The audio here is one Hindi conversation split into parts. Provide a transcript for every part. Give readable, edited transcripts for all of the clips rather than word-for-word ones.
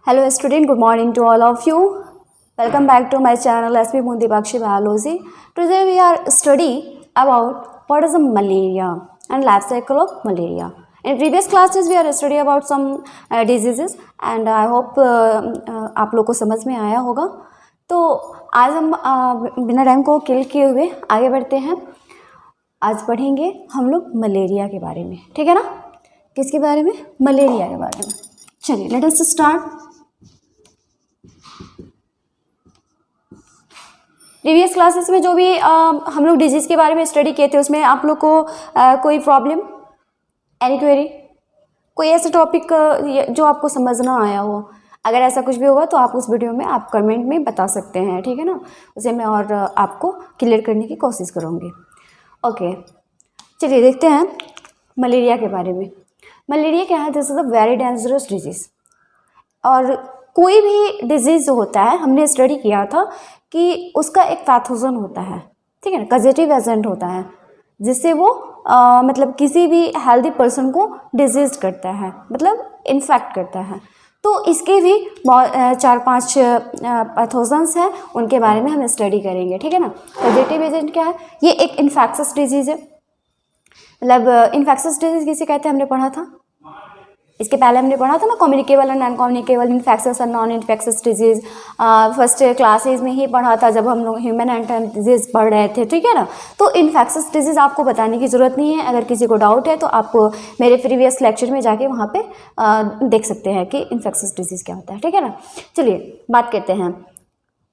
Hello student, good morning to all of you. Welcome back to my channel SP Mundi Bakshi Biology. Today we are studying about what is the malaria and life cycle of malaria. In previous classes we are studying about some diseases and I hope आप लोग को समझ में आया होगा. तो आज हम बिना टाइम को किल किए हुए आगे बढ़ते हैं. आज पढ़ेंगे हम लोग मलेरिया के बारे में, ठीक है ना. किसके बारे में? मलेरिया के बारे में. चलिए let us start. Previous classes में जो भी हम लोग डिजीज़ के बारे में स्टडी किए थे उसमें आप लोग को कोई प्रॉब्लम, एनी क्वेरी, कोई ऐसा टॉपिक जो आपको समझ ना आया हो, अगर ऐसा कुछ भी होगा तो आप उस वीडियो में आप कमेंट में बता सकते हैं, ठीक है ना. उसे मैं और आपको क्लियर करने की कोशिश करूँगी. ओके, चलिए देखते हैं मलेरिया के बारे में. मलेरिया क्या है? This is a very dangerous disease. और कोई भी डिजीज़ जो होता है, हमने स्टडी किया था कि उसका एक पैथोजन होता है, ठीक है ना, कजेटिव एजेंट होता है, जिससे वो मतलब किसी भी हेल्दी पर्सन को डिजीज करता है, मतलब इन्फेक्ट करता है. तो इसके भी 4-5 पैथोजन्स हैं, उनके बारे में हम स्टडी करेंगे, ठीक है ना. कजेटिव एजेंट क्या है? ये एक इन्फेक्शस डिजीज़ है. मतलब इन्फेक्शस डिजीज़ किसे कहते हैं हमने पढ़ा था, इसके पहले हमने पढ़ा था ना, communicable and non communicable, infectious and non infectious disease. First classes में ही पढ़ा था जब हम लोग ह्यूमन एंड डिजीज़ पढ़ रहे थे, ठीक है ना. तो इन्फेक्शस डिजीज़ आपको बताने की ज़रूरत नहीं है. अगर किसी को डाउट है तो आप मेरे प्रीवियस लेक्चर में जाके वहाँ पे देख सकते हैं कि इन्फेक्शस डिजीज़ क्या होता है, ठीक है ना. चलिए बात करते हैं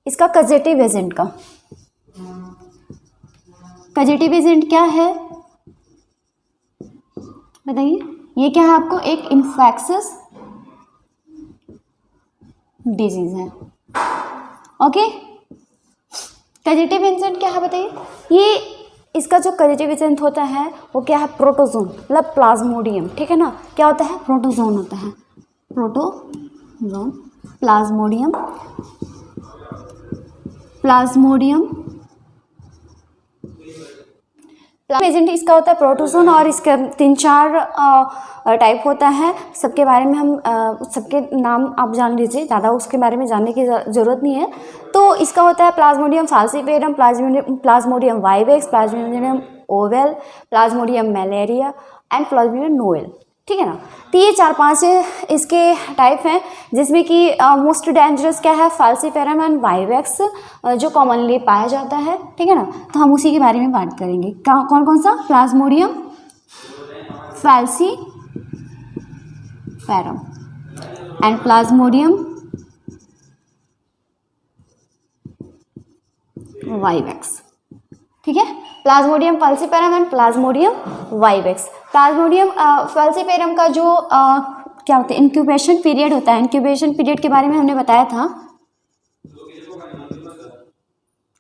इसका कजेटिव एजेंट का. कजेटिव एजेंट क्या है बताइए. ये क्या है आपको? एक इन्फेक्शस डिजीज है. ओके, कजेटिव एजेंट क्या है बताइए. ये इसका जो कजेटिव एजेंट होता है वो क्या है? प्रोटोजोन, मतलब प्लाज्मोडियम, ठीक है ना. क्या होता है? प्रोटोजोन होता है. प्रोटोजोन, प्लाज्मोडियम, प्लाज्मोडियम एजेंट इसका होता है प्रोटोजोन. और इसका 3-4 टाइप होता है. सबके बारे में हम सबके नाम आप जान लीजिए, ज़्यादा उसके बारे में जानने की ज़रूरत नहीं है. तो इसका होता है Plasmodium falciparum, Plasmodium vivax, Plasmodium oval, Plasmodium malaria and Plasmodium novel, ठीक है ना. तो ये 4-5 इसके टाइप हैं, जिसमें कि मोस्ट डेंजरस क्या है? फाल्सीपेरम एंड वाइवेक्स, जो कॉमनली पाया जाता है, ठीक है ना. तो हम उसी के बारे में बात करेंगे. कौन कौन सा? Plasmodium falciparum and plasmodium vivax, ठीक है. Plasmodium falciparum and plasmodium vivax. Plasmodium falciparum का जो क्या होता है? इंक्यूबेशन पीरियड होता है. इंक्यूबेशन पीरियड के बारे में हमने बताया था,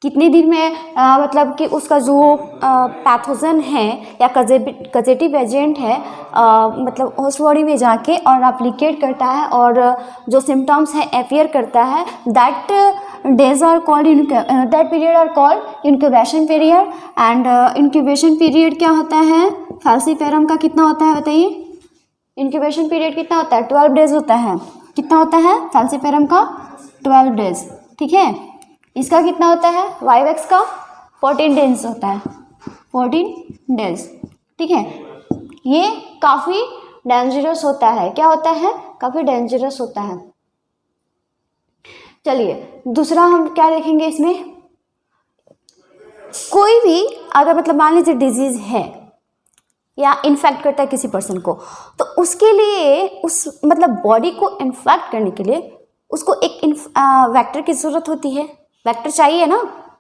कितने दिन में मतलब कि उसका जो पैथोजन है या कजेटिव एजेंट है मतलब होस्ट बॉडी में जाके और एप्लीकेट करता है और जो सिम्टम्स है अपियर करता है, that days are called, that period are called incubation period. And incubation period क्या होता है? फाल्सीपेरम का कितना होता है बताइए. इंक्यूबेशन पीरियड कितना होता है? 12 डेज होता है. कितना होता है फाल्सीपेरम का? 12 डेज, ठीक है. इसका कितना होता है? वाइवेक्स का 14 डेज होता है. 14 डेज, ठीक है. ये काफ़ी डेंजरस होता है. क्या होता है? काफ़ी डेंजरस होता है. चलिए दूसरा हम क्या देखेंगे इसमें. कोई भी अगर मतलब मान लीजिए डिजीज़ है या इन्फेक्ट करता है किसी पर्सन को, तो उसके लिए उस मतलब बॉडी को इन्फेक्ट करने के लिए उसको एक वेक्टर की ज़रूरत होती है. वेक्टर चाहिए ना,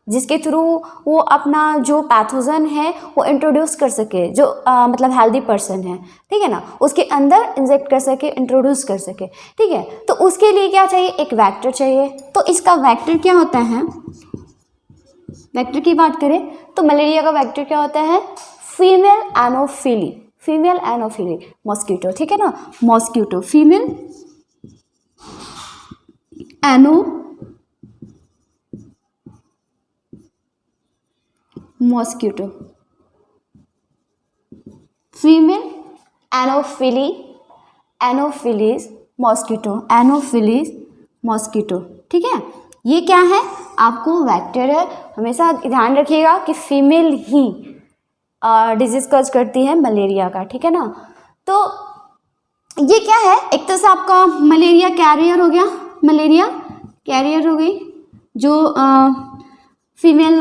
जिसके थ्रू वो अपना जो पैथोजन है वो इंट्रोड्यूस कर सके, जो मतलब हेल्दी पर्सन है, ठीक है ना, उसके अंदर इंजेक्ट कर सके, इंट्रोड्यूस कर सके, ठीक है. तो उसके लिए क्या चाहिए? एक वेक्टर चाहिए. तो इसका वेक्टर क्या होता है? वेक्टर की बात करें तो मलेरिया का वेक्टर क्या होता है? फीमेल एनोफिली, फीमेल एनोफिली मॉस्किटो, ठीक है ना. Mosquito, female mosquito, female anopheles mosquito, anopheles mosquito, ठीक है। ये क्या है, आपको वेक्टर है, हमेशा ध्यान रखिएगा कि फीमेल ही डिजीज कॉज करती है मलेरिया का, ठीक है ना। तो ये क्या है, एक तरह से आपका मलेरिया कैरियर हो गया, मलेरिया कैरियर हो गई, जो फीमेल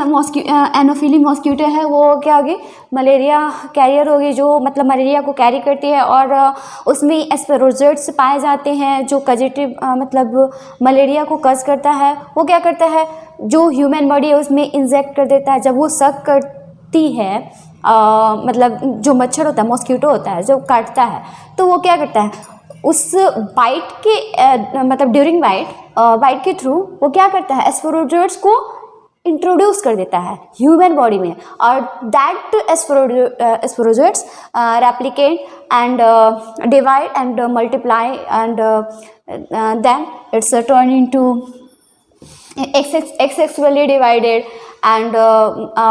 एनोफिली मॉस्किटो है वो क्या होगी, मलेरिया कैरियर होगी, जो मतलब मलेरिया को कैरी करती है। और उसमें एस्पेरोजोइट्स पाए जाते हैं जो कजेटिव मतलब मलेरिया को कज करता है। वो क्या करता है, जो ह्यूमन बॉडी है उसमें इंजेक्ट कर देता है। जब वो सक करती है मतलब जो मच्छर होता है, मॉस्किटो होता है जो काटता है, तो वो क्या करता है, उस बाइट के मतलब ड्यूरिंग बाइट के थ्रू वो क्या करता है, एस्पेरोजोइट्स को इंट्रोड्यूस कर देता है ह्यूमन बॉडी में। और that sporozoites replicate and divide and multiply and then its turn into asexually divided and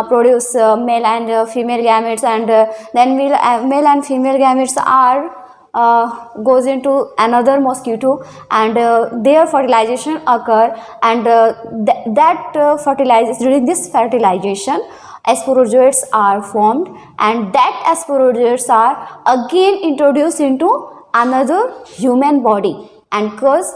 produce male and female gametes, and then male and female gametes are goes into another mosquito, and their fertilization occur, and that fertilizes, during this fertilization sporozoites are formed, and that sporozoites are again introduced into another human body and cause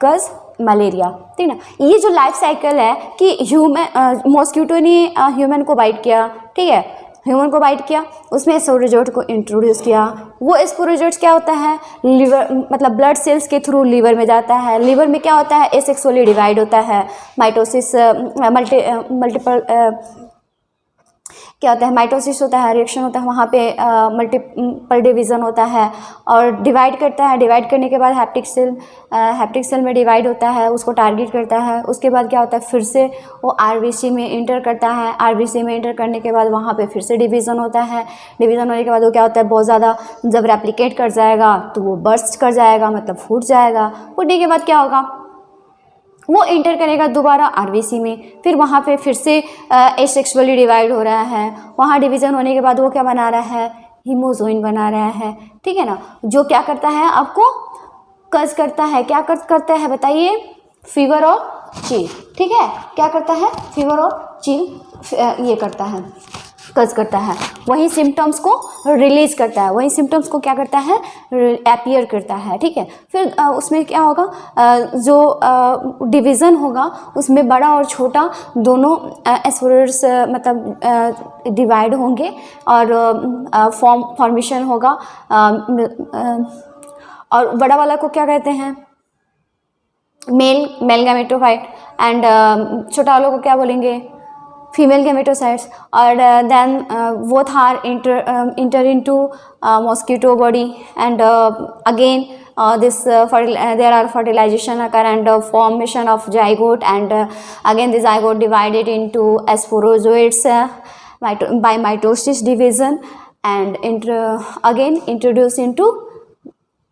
cause malaria, ठीक ना। ये जो लाइफ साइकिल है कि ह्यूमन मॉस्किटो ने ह्यूमन को बाइट किया, ठीक है, ह्यूमन को बाइट किया, उसमें स्पोरोजोइट को इंट्रोड्यूस किया। वो स्पोरोजोइट्स क्या होता है, लिवर मतलब ब्लड सेल्स के थ्रू लिवर में जाता है। लिवर में क्या होता है, एसेक्सुअली डिवाइड होता है, माइटोसिस मल्टीपल क्या होता है, माइटोसिस होता है, रिएक्शन होता है, वहाँ पे मल्टीपल डिवीज़न होता है और डिवाइड करता है। डिवाइड करने के बाद हैप्टिक सेल में डिवाइड होता है, उसको टारगेट करता है। उसके बाद क्या होता है, फिर से वो आरबीसी में इंटर करता है। आरबीसी में इंटर करने के बाद वहाँ पे फिर से डिवीज़न होता है। डिवीज़न होने के बाद वो क्या होता है, बहुत ज़्यादा जब रेप्लिकेट कर जाएगा तो वो बर्स्ट कर जाएगा, मतलब फूट जाएगा। फूटने के बाद क्या होगा, वो इंटर करेगा दोबारा आरबीसी में, फिर वहाँ पे फिर से एसेक्सुअली डिवाइड हो रहा है। वहाँ डिवीज़न होने के बाद वो क्या बना रहा है, हीमोजोइन बना रहा है, ठीक है ना। जो क्या करता है, आपको कज करता है। क्या कज करता है बताइए, फीवर और चिल, ठीक है। क्या करता है, फीवर और चिल ये करता है, कज करता है। वही सिम्टम्स को रिलीज करता है, वही सिम्टम्स को क्या करता है, अपीयर करता है, ठीक है। फिर उसमें क्या होगा, जो डिवीज़न होगा उसमें बड़ा और छोटा दोनों एस्पोरोर्स मतलब डिवाइड होंगे और फॉर्मेशन होगा। और बड़ा वाला को क्या कहते हैं, मेल गैमेटोफाइट, एंड छोटा वालों को क्या बोलेंगे, फीमेल गैमेटोसाइट्स। और then both are enter into mosquito body, and again there are fertilization occur and formation of zygote, and again the zygote divided into sporozoites by mitosis division, and again introduced into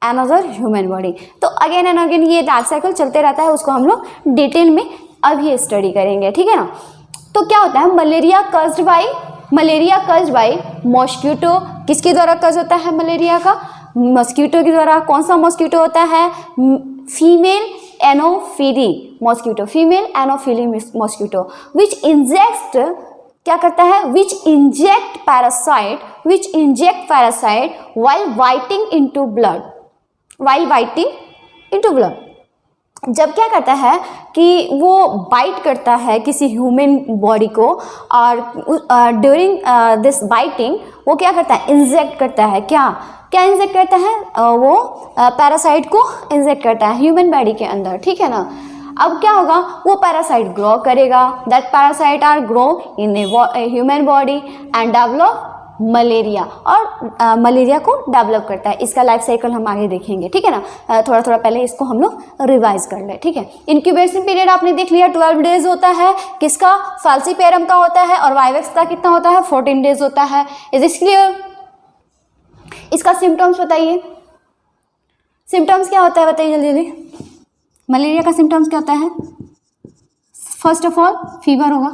another human body। तो अगेन एंड अगेन ये लाइफ साइकिल चलते रहता है, उसको हम लोग डिटेल में अभी स्टडी करेंगे, ठीक है ना। तो क्या होता है, मलेरिया कज्ड बाई मॉस्किटो। किसके द्वारा कज होता है मलेरिया का, मॉस्किटो के द्वारा। कौन सा मॉस्किटो होता है, female anopheles mosquito, female anopheles mosquito, which inject क्या करता है, which inject parasite while biting into blood। जब क्या करता है कि वो बाइट करता है किसी ह्यूमन बॉडी को, और ड्यूरिंग दिस बाइटिंग वो क्या करता है, इंजेक्ट करता है। क्या इंजेक्ट करता है, वो पैरासाइट को इंजेक्ट करता है ह्यूमन बॉडी के अंदर, ठीक है ना। अब क्या होगा, वो पैरासाइट ग्रो करेगा, that parasite are grow in a human body and develop malaria, और मलेरिया को डेवलप करता है। इसका लाइफ साइकिल हम आगे देखेंगे, ठीक है ना। थोड़ा थोड़ा पहले इसको हम लोग रिवाइज कर ले, ठीक है। इंक्यूबेशन पीरियड आपने देख लिया 12 डेज होता है, किसका, फाल्सीपेरम का होता है, और वाइवेक्स का कितना होता है, 14 डेज होता है। Is this clear. इसका सिम्टम्स बताइए, सिम्टम्स क्या होता है बताइए जल्दी जल्दी। मलेरिया का सिम्टम्स क्या होता है, फर्स्ट ऑफ ऑल फीवर होगा,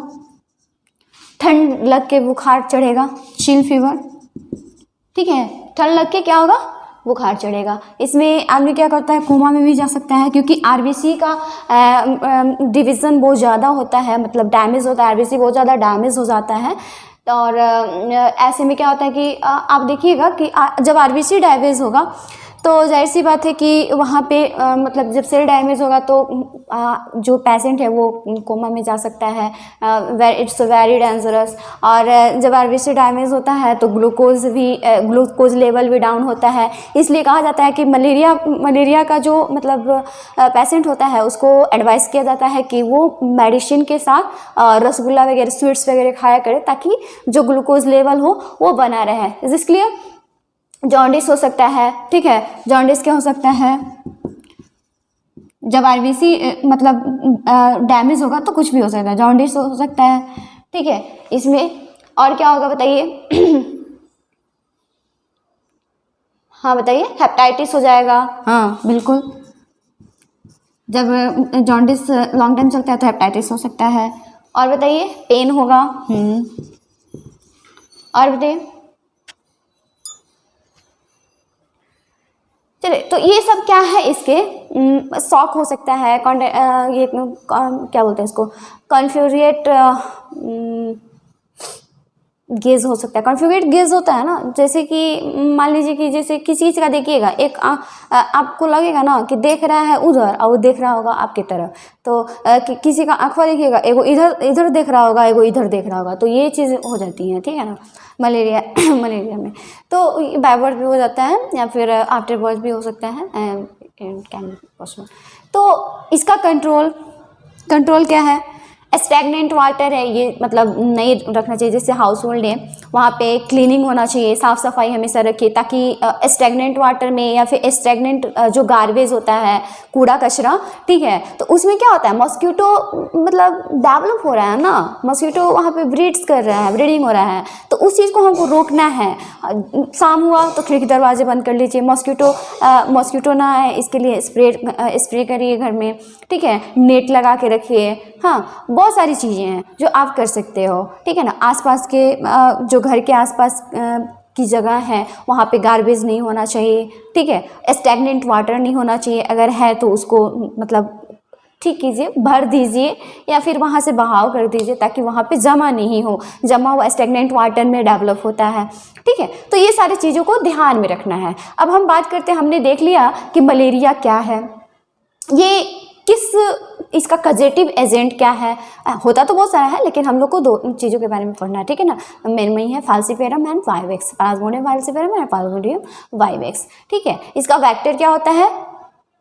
ठंड लग के बुखार चढ़ेगा, चिल फीवर, ठीक है। ठंड लग के क्या होगा, बुखार चढ़ेगा। इसमें आदमी क्या करता है, कोमा में भी जा सकता है, क्योंकि आरबीसी का डिवीज़न बहुत ज़्यादा होता है, मतलब डैमेज होता है, आरबीसी बहुत ज़्यादा डैमेज हो जाता है। और ऐसे में क्या होता है कि आप देखिएगा कि जब आरबीसी डैमेज होगा तो जाहिर सी बात है कि वहाँ पे मतलब जब सेल डैमेज होगा तो जो पेशेंट है वो कोमा में जा सकता है, इट्स वेरी डेंजरस। और जब आरबीसी डैमेज होता है तो ग्लूकोज लेवल भी डाउन होता है। इसलिए कहा जाता है कि मलेरिया का जो मतलब पेशेंट होता है उसको एडवाइस किया जाता है कि वो मेडिसिन के साथ रसगुल्ला वगैरह, स्वीट्स वगैरह खाया करे, ताकि जो ग्लूकोज लेवल हो वो बना रहे। Is this clear? जॉन्डिस हो सकता है, ठीक है। जॉन्डिस क्या हो सकता है, जब आरबीसी मतलब डैमेज होगा तो कुछ भी हो सकता है, जॉन्डिस हो सकता है, ठीक है। इसमें और क्या होगा बताइए? हाँ बताइए, हेपेटाइटिस हो जाएगा, हाँ बिल्कुल। जब जॉन्डिस लॉन्ग टाइम चलता है तो हेपेटाइटिस हो सकता है। और बताइए, पेन होगा। और बताइए, चलिए, तो ये सब क्या है, इसके शॉक हो सकता है, ये क्या बोलते हैं इसको, कॉन्फ्यूरिएट गेज हो सकता है। कॉन्फ्यूगेट गेज होता है ना, जैसे कि मान लीजिए कि जैसे किसी चीज़ का देखिएगा, एक आपको लगेगा ना कि देख रहा है उधर और वो देख रहा होगा आपकी तरफ, तो किसी का आँखों देखिएगा, एगो इधर देख रहा होगा, एगो इधर देख रहा होगा, तो ये चीज़ हो जाती है, ठीक है ना, मलेरिया में। तो बाय बर्थ भी हो जाता है या फिर आफ्टर बर्थ भी हो सकता है, कैन पॉसिबल। तो इसका कंट्रोल क्या है? स्टैगनेंट वाटर है ये, मतलब नहीं रखना चाहिए। जैसे हाउस होल्ड है वहाँ पे क्लीनिंग होना चाहिए, साफ़ सफाई हमेशा रखिए, ताकि स्टैगनेंट वाटर में या फिर स्टैगनेंट जो गार्बेज होता है, कूड़ा कचरा, ठीक है, तो उसमें क्या होता है, मॉस्किटो मतलब डेवलप हो रहा है ना, मॉस्किटो वहाँ पे ब्रीड्स कर रहा है, ब्रीडिंग हो रहा है, तो उस चीज़ को हमको रोकना है। शाम हुआ तो खिड़की दरवाजे बंद कर लीजिए, मॉस्किटो ना आए इसके लिए स्प्रे करिए घर में, ठीक है, नेट लगा के रखिए। हाँ, बहुत सारी चीज़ें हैं जो आप कर सकते हो, ठीक है ना। आसपास के जो घर के आसपास की जगह है वहाँ पे गार्बेज नहीं होना चाहिए, ठीक है, स्टैगनेंट वाटर नहीं होना चाहिए, अगर है तो उसको मतलब ठीक कीजिए, भर दीजिए या फिर वहाँ से बहाव कर दीजिए, ताकि वहाँ पे जमा नहीं हो, जमा हुआ स्टैगनेंट वाटर में डेवलप होता है, ठीक है। तो ये सारी चीज़ों को ध्यान में रखना है। अब हम बात करते हैं, हमने देख लिया कि मलेरिया क्या है, ये इसका कजेटिव एजेंट क्या है। होता तो बहुत सारा है, लेकिन हम लोग को दो चीज़ों के बारे में पढ़ना है, ठीक है ना। मेन में ही है falciparum and vivax, plasmodium falciparum and plasmodium vivax, ठीक है। इसका वेक्टर क्या होता है,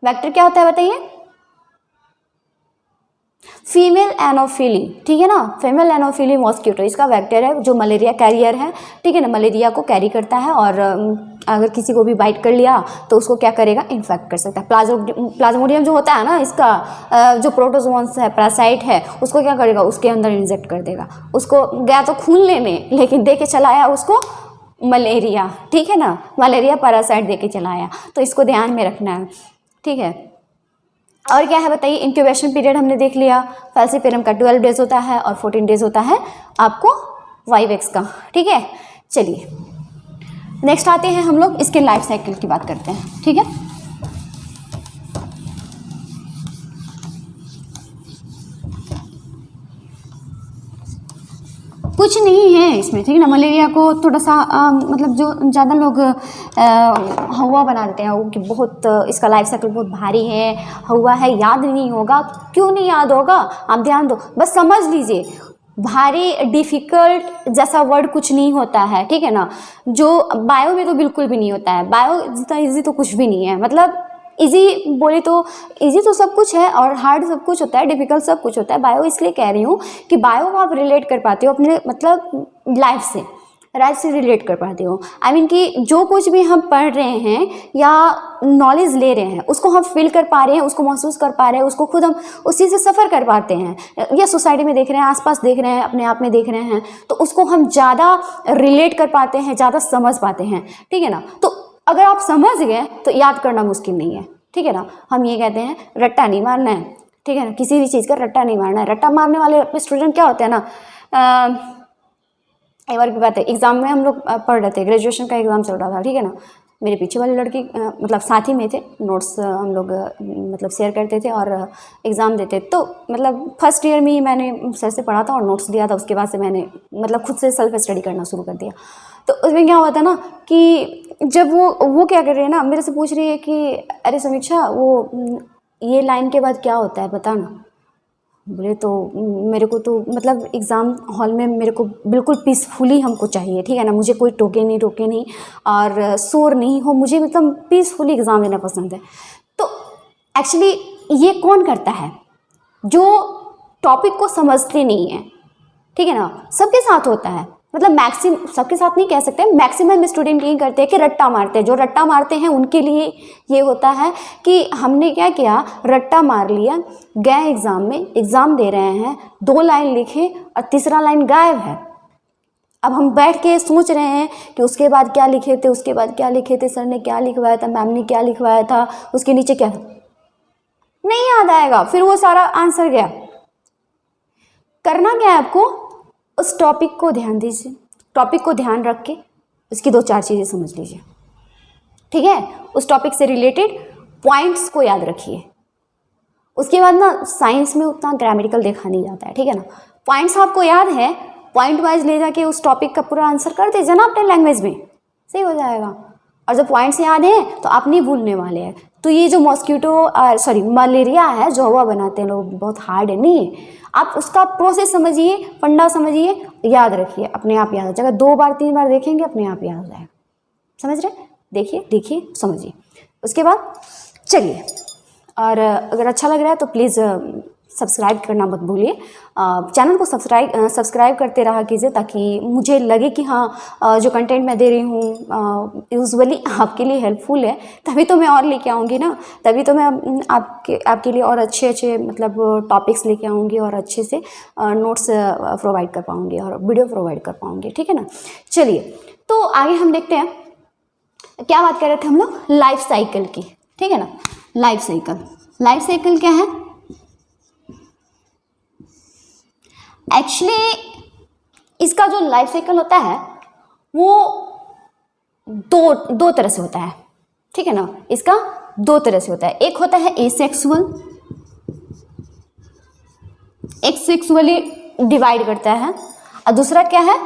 बताइए? फीमेल एनोफिली, ठीक है ना, फीमेल एनोफिली मॉस्किटो इसका वेक्टर है, जो मलेरिया कैरियर है, ठीक है ना, मलेरिया को कैरी करता है, और अगर किसी को भी बाइट कर लिया तो उसको क्या करेगा, इन्फेक्ट कर सकता है। प्लाज्मोडियम जो होता है ना, इसका जो प्रोटोजोन्स है, पैरासाइट है, उसको क्या करेगा, उसके अंदर इंजेक्ट कर देगा। उसको गया तो खून लेने, लेकिन दे के चलाया उसको मलेरिया, ठीक है ना, मलेरिया पैरासाइट दे के चलाया, तो इसको ध्यान में रखना है, ठीक है। और क्या है बताइए, इंक्यूबेशन पीरियड हमने देख लिया, फाल्सिफेरम का 12 डेज होता है और 14 डेज होता है आपको वाइवेक्स का, ठीक है। चलिए नेक्स्ट आते हैं हम लोग, इसके लाइफ साइकिल की बात करते हैं, ठीक है। कुछ नहीं है इसमें, ठीक है ना। मलेरिया को थोड़ा सा मतलब जो ज़्यादा लोग हवा बना देते हैं कि बहुत इसका लाइफ साइकिल बहुत भारी है, हवा है, याद नहीं होगा। क्यों नहीं याद होगा, आप ध्यान दो, बस समझ लीजिए, भारी डिफ़िकल्ट जैसा वर्ड कुछ नहीं होता है, ठीक है ना। जो बायो में तो बिल्कुल भी नहीं होता है, बायो जितना ईजी तो कुछ भी नहीं है, मतलब इजी बोले तो इजी तो सब कुछ है और हार्ड सब कुछ होता है, डिफिकल्ट सब कुछ होता है। बायो इसलिए कह रही हूँ कि बायो आप रिलेट कर पाते हो अपने मतलब लाइफ से रिलेट कर पाते हो। आई मीन कि जो कुछ भी हम पढ़ रहे हैं या नॉलेज ले रहे हैं उसको हम फील कर पा रहे हैं, उसको महसूस कर पा रहे हैं, उसको खुद हम उसी से सफ़र कर पाते हैं, या सोसाइटी में देख रहे हैं, आसपास देख रहे हैं, अपने आप में देख रहे हैं, तो उसको हम ज़्यादा रिलेट कर पाते हैं, ज़्यादा समझ पाते हैं, ठीक है ना। तो अगर आप समझ गए तो याद करना मुश्किल नहीं है, ठीक है ना। हम ये कहते हैं रट्टा नहीं मारना है, ठीक है ना, किसी भी चीज़ का रट्टा नहीं मारना है। रट्टा मारने वाले स्टूडेंट क्या होते हैं ना, एक बार की बात है, एग्ज़ाम में हम लोग पढ़ रहे थे, ग्रेजुएशन का एग्ज़ाम चल रहा था, ठीक है ना, मेरे पीछे वाली लड़की मतलब साथ ही में थे, नोट्स हम लोग मतलब शेयर करते थे और एग्ज़ाम देते। तो मतलब फर्स्ट ईयर में ही मैंने सर से पढ़ा था और नोट्स दिया था, उसके बाद से मैंने मतलब खुद से सेल्फ स्टडी करना शुरू कर दिया। तो उसमें क्या हुआ था ना कि जब वो क्या कर रही है ना, मेरे से पूछ रही है कि अरे समीक्षा वो ये लाइन के बाद क्या होता है बता ना। बोले तो मेरे को तो मतलब एग्ज़ाम हॉल में मेरे को बिल्कुल पीसफुली हमको चाहिए, ठीक है ना, मुझे कोई टोके नहीं और शोर नहीं हो, मुझे एकदम पीसफुली एग्ज़ाम देना पसंद है। तो एक्चुअली ये कौन करता है? जो टॉपिक को समझते नहीं है, ठीक है ना। सबके साथ होता है, मतलब मैक्सिमम, सबके साथ नहीं कह सकते, मैक्सिमम स्टूडेंट यही करते हैं कि रट्टा मारते हैं। जो रट्टा मारते हैं उनके लिए ये होता है कि हमने क्या किया, रट्टा मार लिया, गए एग्ज़ाम में, एग्ज़ाम दे रहे हैं, 2 लाइन लिखे और तीसरा लाइन गायब है। अब हम बैठ के सोच रहे हैं कि उसके बाद क्या लिखे थे, उसके बाद क्या लिखे थे, सर ने क्या लिखवाया था, मैम ने क्या लिखवाया था, उसके नीचे क्या था, नहीं याद आएगा। फिर वो सारा आंसर गया। करना क्या है आपको, उस टॉपिक को ध्यान दीजिए, टॉपिक को ध्यान रख के उसकी 2-4 चीज़ें समझ लीजिए, ठीक है। उस टॉपिक से रिलेटेड पॉइंट्स को याद रखिए। उसके बाद ना साइंस में उतना ग्रामेटिकल देखा नहीं जाता है, ठीक है ना। पॉइंट्स आपको याद है, पॉइंट वाइज ले जाके उस टॉपिक का पूरा आंसर कर दीजिए ना अपने लैंग्वेज में, सही हो जाएगा। और जब पॉइंट्स याद हैं तो आप नहीं भूलने वाले हैं। तो ये जो मलेरिया है जो हवा बनाते हैं लोग, बहुत हार्ड है नहीं है, आप उसका प्रोसेस समझिए, फंडा समझिए, याद रखिए, अपने आप याद हो जाएगा। 2 बार 3 बार देखेंगे अपने आप याद हो जाएगा, समझ रहे, देखिए देखिए समझिए। उसके बाद चलिए, और अगर अच्छा लग रहा है तो प्लीज़ सब्सक्राइब करना मत भूलिए। चैनल को सब्सक्राइब करते रहा कीजिए, ताकि मुझे लगे कि हाँ जो कंटेंट मैं दे रही हूँ यूजुअली आपके लिए हेल्पफुल है, तभी तो मैं और लेके आऊँगी ना, तभी तो मैं आपके लिए और अच्छे मतलब टॉपिक्स लेके आऊँगी और अच्छे से नोट्स प्रोवाइड कर पाऊँगी और वीडियो प्रोवाइड कर पाऊँगी, ठीक है ना। चलिए, तो आगे हम देखते हैं, क्या बात कर रहे थे हम लोग, लाइफ साइकिल की, ठीक है ना। लाइफ साइकिल क्या है? एक्चुअली इसका जो लाइफ साइकिल होता है वो दो तरह से होता है, ठीक है ना। इसका 2 तरह से होता है, एक होता है एसेक्सुअल, एक सेक्सुअली डिवाइड करता है, और दूसरा क्या है,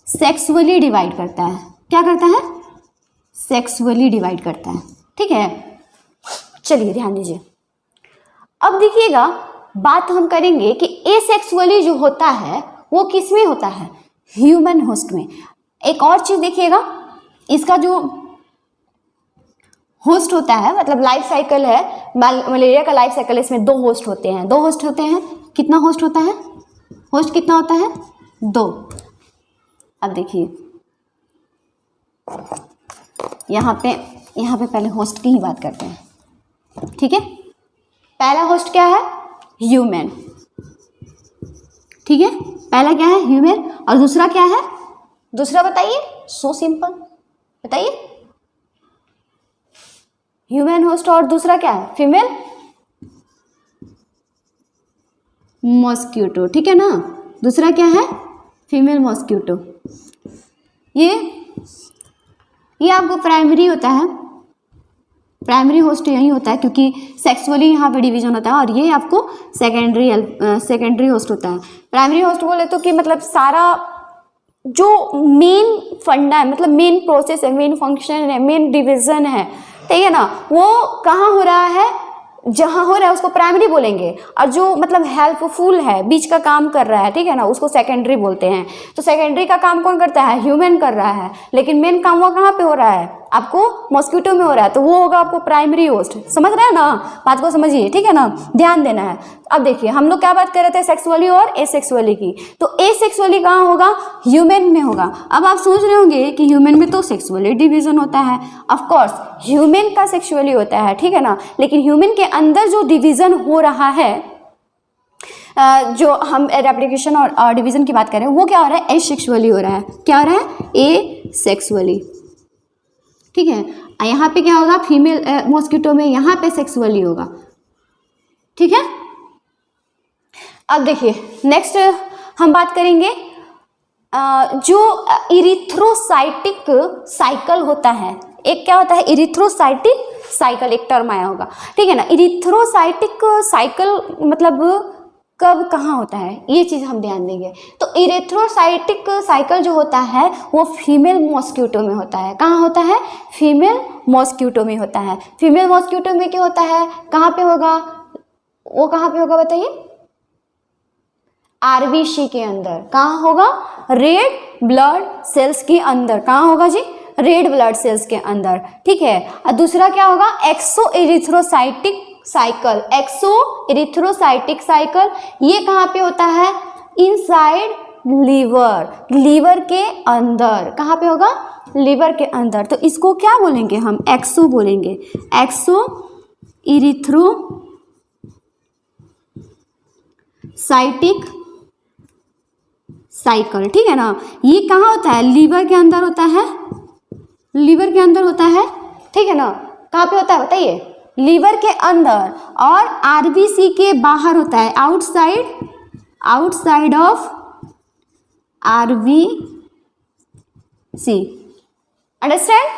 सेक्सुअली डिवाइड करता है। क्या करता है? सेक्सुअली डिवाइड करता है, ठीक है। चलिए ध्यान दीजिए। अब देखिएगा, बात हम करेंगे कि एसेक्सुअली जो होता है वो किस में होता है, ह्यूमन होस्ट में। एक और चीज देखिएगा, इसका जो होस्ट होता है, मतलब लाइफ साइकिल है, मलेरिया का लाइफ साइकिल, इसमें 2 होस्ट होते हैं, 2 होस्ट होते हैं। कितना होस्ट होता है? होस्ट कितना होता है? 2। अब देखिए यहाँ पे पहले होस्ट की ही बात करते हैं, ठीक है। पहला होस्ट क्या है? ह्यूमन, ठीक है। पहला क्या है? ह्यूमन। और दूसरा क्या है? दूसरा बताइए, सो सिंपल, बताइए। ह्यूमन होस्ट और दूसरा क्या है? फीमेल मॉस्क्यूटो, ठीक है ना। दूसरा क्या है? Female mosquito. ये आपको प्राइमरी होता है, प्राइमरी होस्ट यही होता है, क्योंकि सेक्सुअली यहाँ पे डिवीजन होता है, और ये आपको सेकेंडरी होस्ट होता है। प्राइमरी होस्ट बोले तो कि मतलब सारा जो मेन फंडा है, मतलब मेन प्रोसेस है, मेन फंक्शन है, मेन डिवीजन है, ठीक है ना, वो कहाँ हो रहा है, जहाँ हो रहा है उसको प्राइमरी बोलेंगे, और जो मतलब हेल्पफुल है, बीच का काम कर रहा है, ठीक है ना, उसको सेकेंडरी बोलते हैं। तो सेकेंडरी का काम कौन करता है? ह्यूमन कर रहा है, लेकिन मेन काम वो कहाँ पे हो रहा है? आपको मॉस्क्यूटो में हो रहा है, तो वो होगा आपको प्राइमरी होस्ट। समझ रहे हैं ना, बात को समझिए, ठीक है ना, ध्यान देना है। अब देखिए, हम लोग क्या बात कर रहे थे, सेक्सुअली और एसेक्सुअली की। तो एसेक्सुअली कहाँ होगा? ह्यूमन में होगा। अब आप सोच रहे होंगे कि ह्यूमन में तो सेक्सुअली डिवीजन होता है, ऑफ कोर्स ह्यूमन का सेक्सुअली होता है, ठीक है ना, लेकिन ह्यूमन के अंदर जो डिवीजन हो रहा है, जो हम रेप्लिकेशन और डिवीजन की बात कर रहे हैं, वो क्या हो रहा है? एसेक्सुअली हो रहा है। क्या हो रहा है? एसेक्सुअली, ठीक है। यहाँ पे क्या होगा? फीमेल मॉस्क्यूटो में यहाँ पे सेक्सुअली होगा, ठीक है। अब देखिए नेक्स्ट हम बात करेंगे जो इरिथ्रोसाइटिक साइकिल होता है, एक क्या होता है इरिथ्रोसाइटिक साइकिल, एक टर्म आया होगा, ठीक है ना। इरिथ्रोसाइटिक साइकिल मतलब कब कहाँ होता है, ये चीज़ हम ध्यान देंगे। तो इरिथ्रोसाइटिक साइकिल जो होता है वो फीमेल मॉस्किटो में होता है। कहाँ होता है, फीमेल मॉस्किटो में होता है। फीमेल मॉस्किटो में क्या होता है, कहाँ पे होगा, वो कहाँ पे होगा बताइए, आरबीसी के अंदर। कहाँ होगा, रेड ब्लड सेल्स के अंदर। कहाँ होगा जी, रेड ब्लड सेल्स के अंदर, ठीक है। और दूसरा क्या होगा, एक्सो इरिथ्रोसाइटिक साइकिल। एक्सो इरिथ्रोसाइटिक साइकिल ये कहाँ पे होता है, इनसाइड लीवर, लीवर के अंदर। कहाँ पे होगा, लीवर के अंदर। तो इसको क्या बोलेंगे हम, एक्सो बोलेंगे, एक्सो इरिथ्रोसाइटिक साइकिल, ठीक है ना। ये कहाँ होता है, लीवर के अंदर होता है, लीवर के अंदर होता है, ठीक है ना। कहाँ पे होता है बताइए, लीवर के अंदर, और आरबीसी के बाहर होता है, outside, outside of RBC, understand.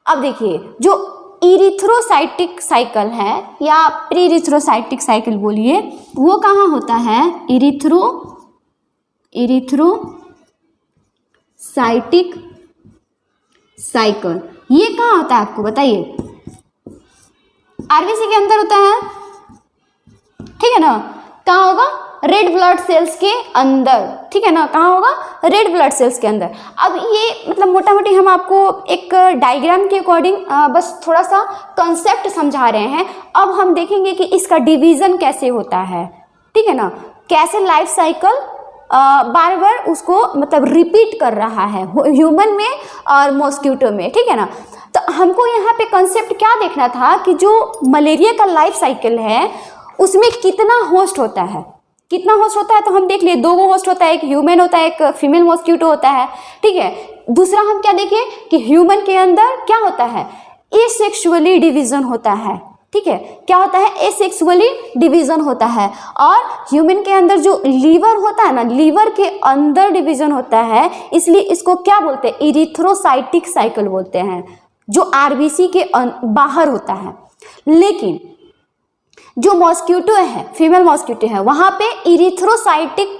अब देखिए जो इरिथ्रोसाइटिक साइकिल है या प्री इरिथ्रोसाइटिक साइकिल बोलिए, वो कहाँ होता है, इरिथ्रोसाइटिक साइकिल ये कहाँ होता है आपको बताइए, आरबीसी के अंदर होता है, ठीक है ना। कहाँ होगा, रेड ब्लड सेल्स के अंदर, ठीक है ना। कहाँ होगा, रेड ब्लड सेल्स के अंदर। अब ये मतलब मोटा मोटी हम आपको एक डायग्राम के अकॉर्डिंग बस थोड़ा सा कंसेप्ट समझा रहे हैं। अब हम देखेंगे कि इसका डिवीजन कैसे होता है, ठीक है ना, कैसे लाइफ साइकिल बार बार उसको मतलब रिपीट कर रहा है ह्यूमन में और मॉस्किटो में, ठीक है ना। तो हमको यहाँ पे कंसेप्ट क्या देखना था कि जो मलेरिया का लाइफ साइकिल है उसमें कितना होस्ट होता है, कितना होस्ट होता है। तो हम देख लिए 2 होस्ट होता है, एक ह्यूमन होता है, एक फीमेल मॉस्किटो होता है, ठीक है। दूसरा हम क्या देखें कि ह्यूमन के अंदर क्या होता है, एसेक्सुअली डिवीजन होता है, ठीक है। क्या होता है, एसेक्सुअली डिवीजन होता है। और ह्यूमन के अंदर जो लीवर होता है ना, लीवर के अंदर डिवीजन होता है, इसलिए इसको क्या बोलते हैं, इरिथ्रोसाइटिक साइकिल बोलते हैं, जो आरबीसी के बाहर होता है। लेकिन जो मॉस्किटो है, फीमेल मॉस्किटो है, वहां पे इरिथ्रोसाइटिक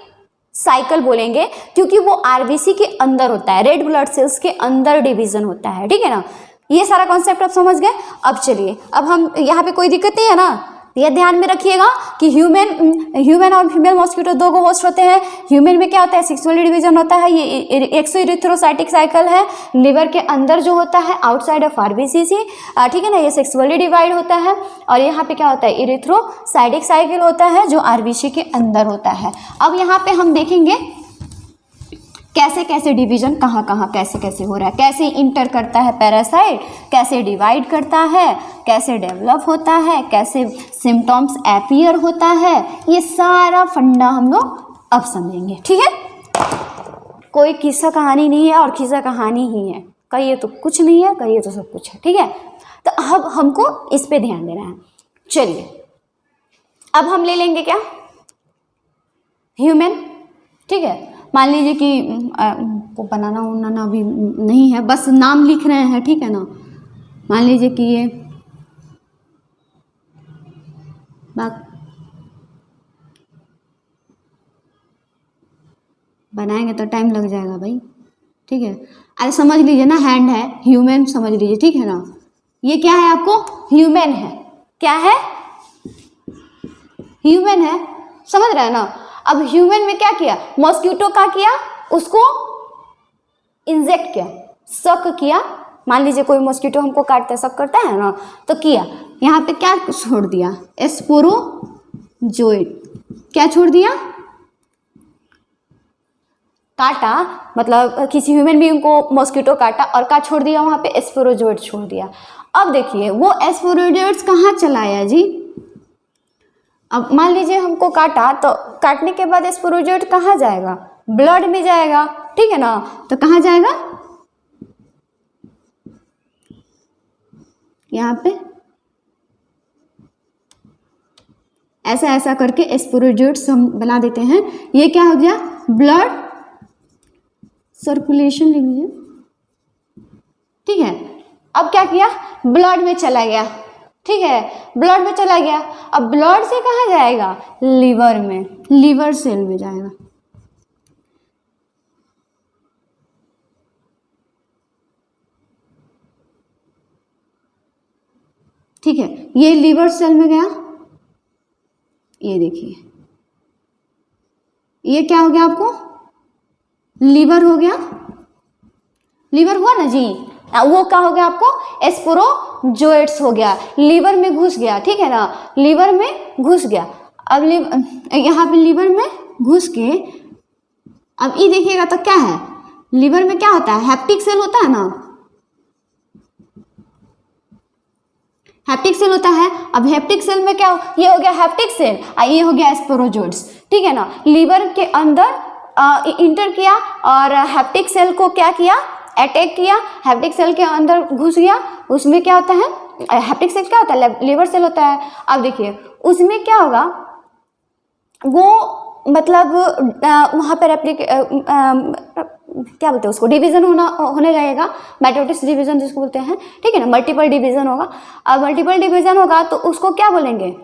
साइकिल बोलेंगे क्योंकि वो आरबीसी के अंदर होता है, रेड ब्लड सेल्स के अंदर डिवीजन होता है, ठीक है ना। ये सारा कॉन्सेप्ट आप समझ गए। अब चलिए, अब हम यहाँ पे कोई दिक्कत नहीं है ना, ये ध्यान में रखिएगा कि ह्यूमन और फीमेल मॉस्किटो 2 होस्ट होते हैं। ह्यूमन में क्या होता है, सेक्सुअली डिवीजन होता है, ये एक्सो इरिथ्रोसाइटिक साइकिल है, लिवर के अंदर जो होता है आउटसाइड ऑफ आरबीसी, ठीक है ना, ये सेक्सुअली डिवाइड होता है। और यहाँ पे क्या होता है, इरिथ्रोसाइटिक साइकिल होता है जो आरबीसी के अंदर होता है। अब यहाँ पे हम देखेंगे कैसे कैसे डिवीजन कहाँ कहाँ कैसे कैसे हो रहा है, कैसे इंटर करता है पैरासाइट, कैसे डिवाइड करता है, कैसे डेवलप होता है, कैसे सिम्टम्स अपीयर होता है, ये सारा फंडा हम लोग अब समझेंगे, ठीक है। कोई किस्सा कहानी नहीं है और किस्सा कहानी ही है, कहिए तो कुछ नहीं है, कहिए तो सब कुछ है, ठीक है। तो अब हमको इस पे ध्यान देना है। चलिए अब हम ले लेंगे क्या, ह्यूमन, ठीक है। मान लीजिए कि को बनाना उनाना अभी नहीं है, बस नाम लिख रहे हैं, ठीक है ना। मान लीजिए कि ये बनाएंगे तो टाइम लग जाएगा भाई, ठीक है। अरे समझ लीजिए ना, हैंड है, ह्यूमन समझ लीजिए, ठीक है ना। ये क्या है आपको, ह्यूमन है, क्या है, ह्यूमन है, समझ रहे हैं ना। अब ह्यूमन में क्या किया, मॉस्किटो का किया, उसको इंजेक्ट किया, सक किया। मान लीजिए कोई मॉस्किटो हमको काटता है, सक करता है ना, तो किया, यहाँ पे क्या छोड़ दिया, स्पोरोजोइड, क्या छोड़ दिया, काटा, मतलब किसी ह्यूमन बीइंग को मॉस्किटो काटा और क्या छोड़ दिया, वहाँ पे स्पोरोजोइड छोड़ दिया। अब देखिए वो स्पोरोजोइड्स कहाँ चलाया जी, अब मान लीजिए हमको काटा, तो काटने के बाद स्पोरोजोइड कहाँ जाएगा, ब्लड में जाएगा, ठीक है ना। तो कहाँ जाएगा, यहाँ पे ऐसा ऐसा करके स्पोरोजोइड्स हम बना देते हैं। ये क्या हो गया, ब्लड सर्कुलेशन लिख लीजिए, ठीक है। अब क्या किया, ब्लड में चला गया, ठीक है, ब्लड में चला गया। अब ब्लड से कहाँ जाएगा, लीवर में, लीवर सेल में जाएगा। ठीक है, ये लीवर सेल में गया, ये देखिए ये क्या हो गया आपको, लीवर हो गया, लीवर हुआ ना जी। वो क्या हो गया आपको, एस्पोरोजोइट्स हो गया, लीवर में घुस गया, ठीक है ना, लीवर में घुस गया। अब यहाँ पे लीवर में घुस के, अब ये देखिएगा तो क्या है, लीवर में क्या होता है, हैप्टिक सेल होता है ना, हैप्टिक सेल होता है। अब हैप्टिक सेल में क्या, ये हो गया हैप्टिक सेल और ये हो गया एस्पोरोजोइट्स, ठीक है ना। लीवर के अंदर इंटर किया और हैप्टिक सेल को क्या किया, अटैक किया, हैप्टिक सेल के अंदर घुस गया। उसमें क्या होता है, हैप्टिक सेल क्या होता है, लीवर सेल होता है। अब देखिए उसमें क्या होगा, वो मतलब वहाँ पर क्या बोलते हैं उसको, डिवीजन होने लगेगा, माइटोटिस डिवीजन जिसको बोलते हैं, ठीक है ना, मल्टीपल डिवीजन होगा। अब मल्टीपल डिवीजन होगा तो उसको क्या बोलेंगे,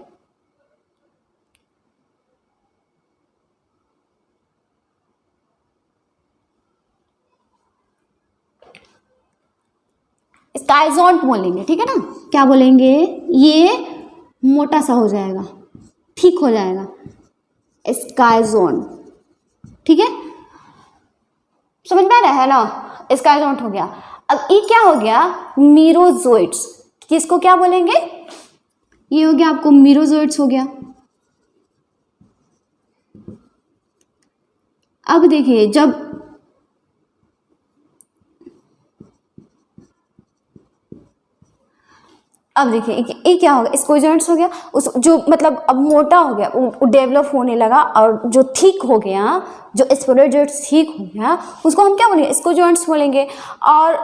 स्काइजोंट बोलेंगे, ठीक है ना। क्या बोलेंगे, ये मोटा सा हो जाएगा, ठीक हो जाएगा, स्काइजोन, ठीक है, समझ में आ रहा है ना, स्काइजोंट हो गया। अब ये क्या हो गया, मीरोजोइट्स, किसको क्या बोलेंगे, ये हो गया आपको मीरोजोइट्स हो गया। अब देखिए जब अब देखिए ये क्या हो गया, स्क्वाइजोइट्स हो गया, उस जो मतलब अब मोटा हो गया, वो डेवलप होने लगा, और जो थिक हो गया, जो स्क्वाइजोइट्स थिक हो गया, उसको हम क्या बोलेंगे, स्क्वाइजोइट्स बोलेंगे। और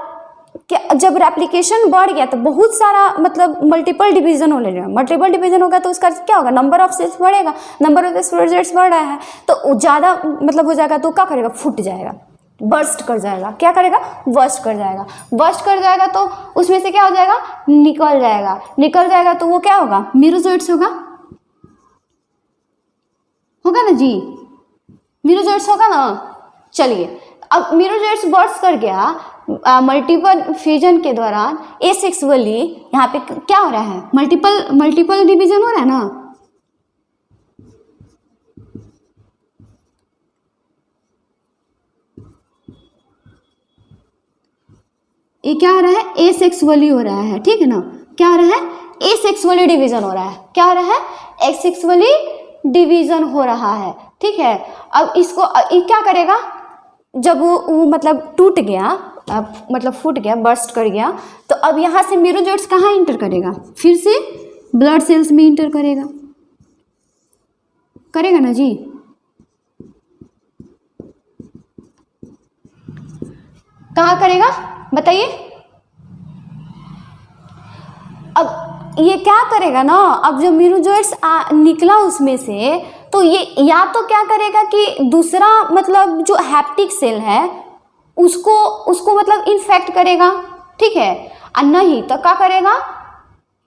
क्या, जब रेप्लिकेशन बढ़ गया तो बहुत सारा मतलब मल्टीपल डिवीजन होने लगा, मल्टीपल डिवीजन होगा तो उसका क्या होगा, नंबर ऑफ सेल्स बढ़ेगा, नंबर ऑफ स्क्वाइजोइट्स बढ़ रहा है तो ज़्यादा मतलब हो जाएगा, तो क्या करेगा, फूट जाएगा, बर्स्ट कर जाएगा, क्या करेगा, बर्स्ट कर जाएगा, बर्स्ट कर जाएगा तो उसमें से क्या हो जाएगा, निकल जाएगा, निकल जाएगा तो वो क्या होगा, मीरोजोइट्स होगा, होगा ना जी, मीरोजोइट्स होगा ना। चलिए अब मीरोजोइट्स बर्स्ट कर गया, मल्टीपल फ्यूजन के दौरान एसेक्सुअली यहाँ पे क्या हो रहा है, मल्टीपल डिवीजन हो रहा है ना। ये क्या हो रहा है, एसेक्सुअली हो रहा है, ठीक है ना, क्या हो रहा है, एसेक्सुअली डिवीजन हो रहा है, क्या हो रहा है, एसेक्सुअली डिवीजन हो रहा है, ठीक है। अब इसको ये क्या करेगा, जब वो मतलब टूट गया, मतलब फूट गया, बर्स्ट कर गया, तो अब यहाँ से मीरोजोइट्स कहाँ इंटर करेगा, फिर से ब्लड सेल्स में इंटर करेगा, करेगा ना जी। कहाँ करेगा बताइए, अब ये क्या करेगा ना, अब जब मीरोजोइट्स निकला उसमें से, तो ये या तो क्या करेगा कि दूसरा मतलब जो हैप्टिक सेल है उसको मतलब इन्फेक्ट करेगा, ठीक है, और नहीं तो क्या करेगा,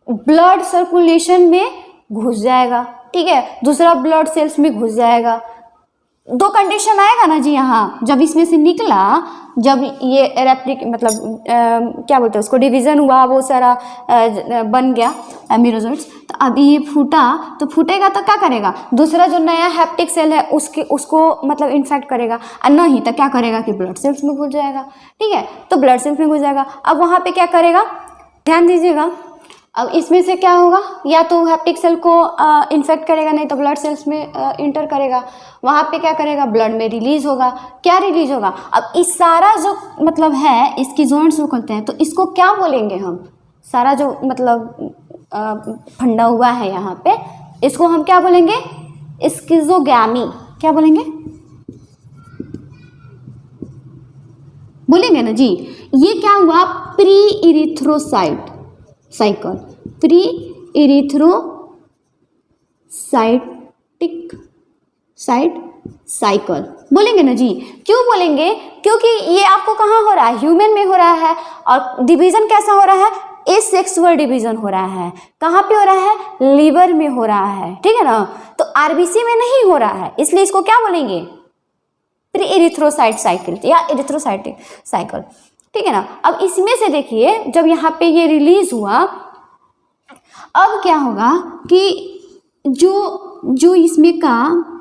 ब्लड सर्कुलेशन में घुस जाएगा, ठीक है, दूसरा ब्लड सेल्स में घुस जाएगा। दो कंडीशन आएगा ना जी यहाँ, जब इसमें से निकला, जब ये रेप्लिक मतलब क्या बोलते हैं उसको, डिवीजन हुआ, वो सारा बन गया मीरोजोइट्स, तो अब ये फूटा, तो फूटेगा तो क्या करेगा, दूसरा जो नया हैप्टिक सेल है उसको मतलब इन्फेक्ट करेगा, और नहीं तो क्या करेगा कि ब्लड सेल्स में घुस जाएगा, ठीक है, तो ब्लड सेल्स में घुस जाएगा। अब वहाँ पे क्या करेगा, ध्यान दीजिएगा, अब इसमें से क्या होगा, या तो हैप्टिक सेल को इन्फेक्ट करेगा, नहीं तो ब्लड सेल्स में इंटर करेगा, वहाँ पे क्या करेगा, ब्लड में रिलीज होगा, क्या रिलीज होगा। अब इस सारा जो मतलब है, इसकी जॉइंट्स जो करते हैं, तो इसको क्या बोलेंगे हम, सारा जो मतलब फंडा हुआ है यहाँ पे, इसको हम क्या बोलेंगे, स्किज़ोगैमी, क्या बोलेंगे, बोलेंगे ना जी। ये क्या हुआ, pre erythrocyte cycle, pre erythrocytic cycle बोलेंगे ना जी, क्यों बोलेंगे? क्योंकि ये आपको कहाँ हो रहा है, ह्यूमन में हो रहा है, और डिवीजन कैसा हो रहा है, एसेक्सुअल डिवीजन हो रहा है। कहाँ पे हो रहा है, लीवर में हो रहा है, ठीक है ना। तो आरबीसी में नहीं हो रहा है, इसलिए इसको क्या बोलेंगे, प्री एरिथ्रोसाइट साइकिल या एरिथ्रोसाइटिक साइकिल, ठीक है ना। अब इसमें से देखिए जब यहाँ पे ये रिलीज हुआ, अब क्या होगा कि जो इसमें का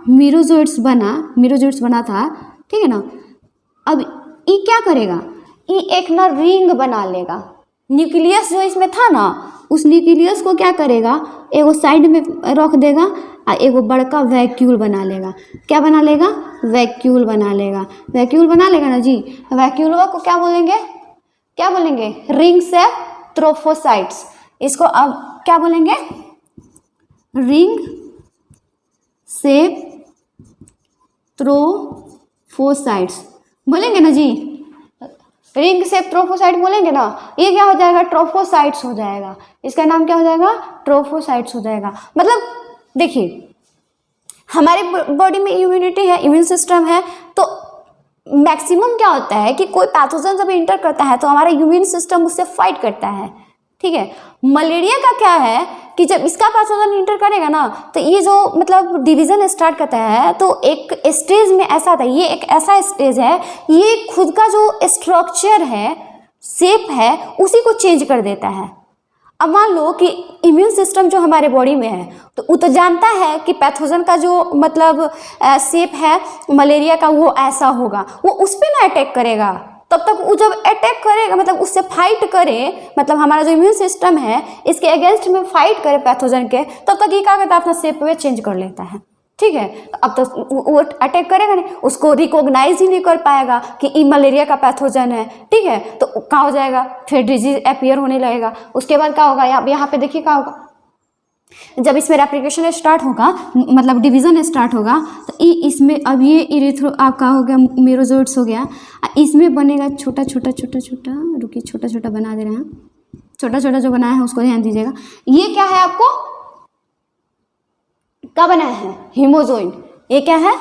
मीरोजोइट्स बना था, ठीक है ना। अब ये क्या करेगा, ये एक ना रिंग बना लेगा। न्यूक्लियस जो इसमें था ना, उस न्यूक्लियस को क्या करेगा, एगो साइड में रख देगा और एगो बड़का वैक्यूल बना लेगा। क्या बना लेगा, वैक्यूल बना लेगा। वैक्यूल बना लेगा ना जी, वैक्यूल को क्या बोलेंगे, क्या बोलेंगे, रिंग शेप ट्रोफोसाइट्स। इसको अब क्या बोलेंगे, रिंग शेप ट्रोफोसाइट्स बोलेंगे ना जी, रिंग शेप ट्रोफोसाइट बोलेंगे ना। ये क्या हो जाएगा, ट्रोफोसाइट्स हो जाएगा। इसका नाम क्या हो जाएगा, ट्रोफोसाइट्स हो जाएगा। मतलब देखिए हमारे बॉडी में इम्यूनिटी है, इम्यून सिस्टम है, तो मैक्सिमम क्या होता है कि कोई पैथोजन जब इंटर करता है तो हमारा इम्यून सिस्टम उससे फाइट करता है, ठीक है। मलेरिया का क्या है कि जब इसका पैथोजन इंटर करेगा ना, तो ये जो मतलब डिवीजन स्टार्ट करता है, तो एक स्टेज में ऐसा था, ये एक ऐसा स्टेज है, ये खुद का जो स्ट्रक्चर है, शेप है, उसी को चेंज कर देता है। अब मान लो कि इम्यून सिस्टम जो हमारे बॉडी में है, तो वो तो जानता है कि पैथोजन का जो मतलब शेप है मलेरिया का वो ऐसा होगा, वो उस पर ना अटैक करेगा। तब तक वो जब अटैक करेगा, मतलब उससे फाइट करे, मतलब हमारा जो इम्यून सिस्टम है इसके अगेंस्ट में फाइट करे पैथोजन के, तब तक ये क्या करता है, अपना शेप में चेंज कर लेता है, ठीक है। अब तो वो अटैक करेगा नहीं, उसको रिकॉग्नाइज ही नहीं कर पाएगा कि ये मलेरिया का पैथोजन है, ठीक है। तो क्या हो जाएगा, फिर डिजीज अपीयर होने लगेगा। उसके बाद क्या होगा, यहाँ पे देखिए क्या होगा, जब इसमें रेप्लिकेशन स्टार्ट होगा, मतलब डिवीजन स्टार्ट होगा, तो इसमें अब ये इरिथ्रो आपका हो गया, मेरोजोइट्स हो गया, इसमें बनेगा छोटा छोटा छोटा छोटा, रुकिए छोटा छोटा बना दे रहे हैं, छोटा छोटा जो बनाया है उसको ध्यान दीजिएगा। ये क्या है, आपको क्या बनाया है, हीमोजोइन। ये क्या है,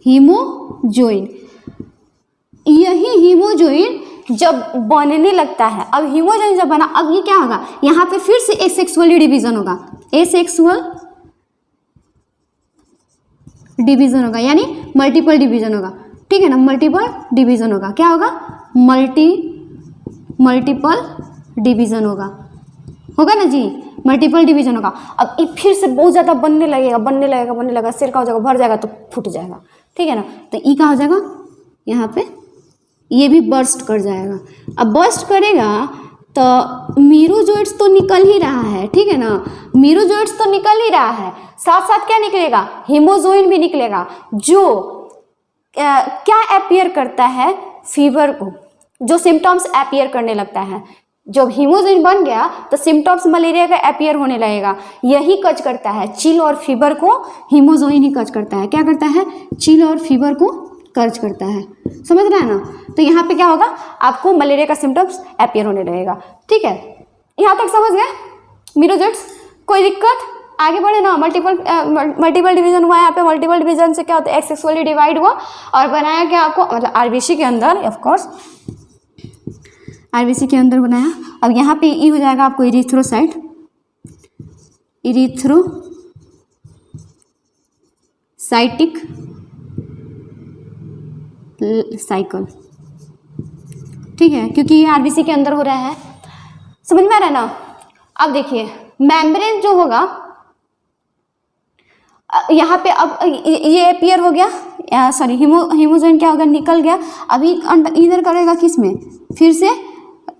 हीमोजोइन। यही हीमोजोइन जब बनने लगता है, अब हीमोजोइन जब बना, अब ये क्या होगा, यहाँ पे फिर से एसेक्सुअली डिवीजन होगा, एसेक्सुअल डिवीजन होगा, यानी मल्टीपल डिवीजन होगा, ठीक है ना। मल्टीपल डिवीजन होगा, क्या होगा, मल्टीपल डिवीजन होगा ना जी, मल्टीपल डिवीजन होगा। अब ये फिर से बहुत ज़्यादा बनने लगेगा, सेल का हो जाएगा, भर जाएगा तो फूट जाएगा, ठीक है ना। तो ये क्या हो जाएगा, यहाँ पे ये भी बर्स्ट कर जाएगा। अब बर्स्ट करेगा तो मीरोजोइट्स तो निकल ही रहा है, ठीक है ना, मीरोजोइट्स तो निकल ही रहा है, साथ साथ क्या निकलेगा, हीमोजोइन भी निकलेगा, जो क्या अपीयर करता है, फीवर को, जो सिम्टम्स अपीयर करने लगता है। जब हीमोजोइन बन गया तो सिम्टम्स मलेरिया का अपीयर होने लगेगा। यही कज करता है, चिल और फीवर को हीमोजोइन ही कज करता है। क्या करता है, चिल और फीवर को कर्ज करता है, समझ रहे हैं ना। तो यहाँ पे क्या होगा, आपको मलेरिया का सिम्टम्स अपीयर होने लगेगा, ठीक है। यहाँ तक समझ गए मीरोजोइट्स, कोई दिक्कत, आगे बढ़े ना। मल्टीपल डिवीजन हुआ, यहाँ पे मल्टीपल डिवीजन से क्या होता है, एक्सेक्सुअली डिवाइड हुआ और बनाया क्या आपको, मतलब आरबीसी के अंदर, ऑफ कोर्स आरबीसी के अंदर बनाया। अब यहाँ पे ई हो जाएगा आपको इरिथ्रोसाइट, इरिथ्रोसाइटिक साइकिल, ठीक है, क्योंकि ये आरबीसी के अंदर हो रहा है, समझ में आ रहा है ना। अब देखिए मेम्ब्रेन जो होगा यहाँ पे, अब ये अपीयर हो गया, सॉरी हीमोजोइन क्या होगा, निकल गया। अभी इधर करेगा किस में, फिर से